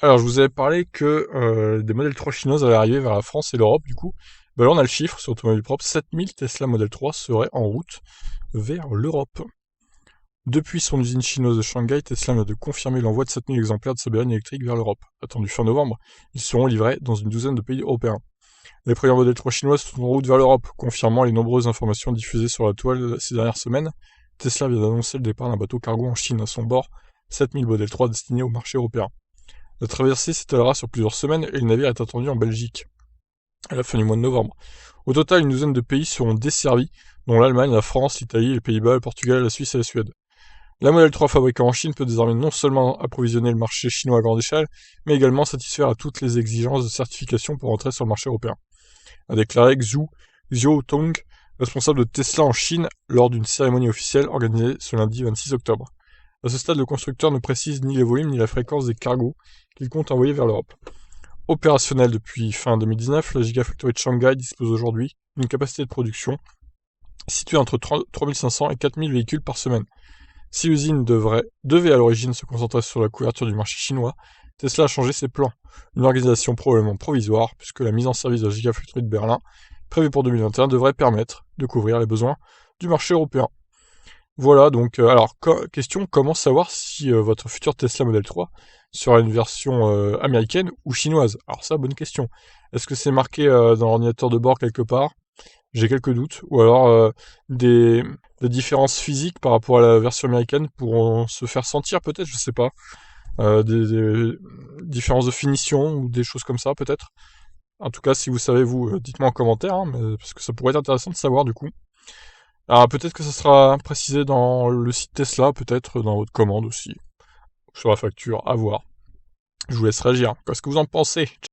Alors, je vous avais parlé que des modèles 3 chinoises allaient arriver vers la France et l'Europe, du coup. Bah là, on a le chiffre sur Automobile Propre, 7000 Tesla Model 3 seraient en route vers l'Europe. Depuis son usine chinoise de Shanghai, Tesla vient de confirmer l'envoi de 7000 exemplaires de sa berline électrique vers l'Europe. Attendu fin novembre, ils seront livrés dans une douzaine de pays européens. Les premiers modèles 3 chinoises sont en route vers l'Europe, confirmant les nombreuses informations diffusées sur la toile ces dernières semaines. Tesla vient d'annoncer le départ d'un bateau cargo en Chine à son bord, 7000 Model 3 destinés au marché européen. La traversée s'étalera sur plusieurs semaines et le navire est attendu en Belgique à la fin du mois de novembre. Au total, une douzaine de pays seront desservis, dont l'Allemagne, la France, l'Italie, les Pays-Bas, le Portugal, la Suisse et la Suède. La Model 3 fabriquée en Chine peut désormais non seulement approvisionner le marché chinois à grande échelle, mais également satisfaire à toutes les exigences de certification pour entrer sur le marché européen, a déclaré Xu Xiaotong, responsable de Tesla en Chine, lors d'une cérémonie officielle organisée ce lundi 26 octobre. À ce stade, le constructeur ne précise ni les volumes ni la fréquence des cargos qu'il compte envoyer vers l'Europe. Opérationnel depuis fin 2019, la Gigafactory de Shanghai dispose aujourd'hui d'une capacité de production située entre 3500 et 4000 véhicules par semaine. Si l'usine devait à l'origine se concentrer sur la couverture du marché chinois, Tesla a changé ses plans. Une organisation probablement provisoire, puisque la mise en service de la Gigafactory de Berlin, prévue pour 2021, devrait permettre de couvrir les besoins du marché européen. Voilà, donc, alors, question, comment savoir si votre futur Tesla Model 3 sera une version américaine ou chinoise? Alors ça, bonne question. Est-ce que c'est marqué dans l'ordinateur de bord quelque part? J'ai quelques doutes. Ou alors des différences physiques par rapport à la version américaine pourront se faire sentir peut-être, je sais pas. Des différences de finition ou des choses comme ça peut-être. En tout cas, si vous savez, vous, dites-moi en commentaire, hein, parce que ça pourrait être intéressant de savoir du coup. Alors peut-être que ça sera précisé dans le site Tesla, peut-être dans votre commande aussi, sur la facture, à voir. Je vous laisse réagir. Qu'est-ce que vous en pensez?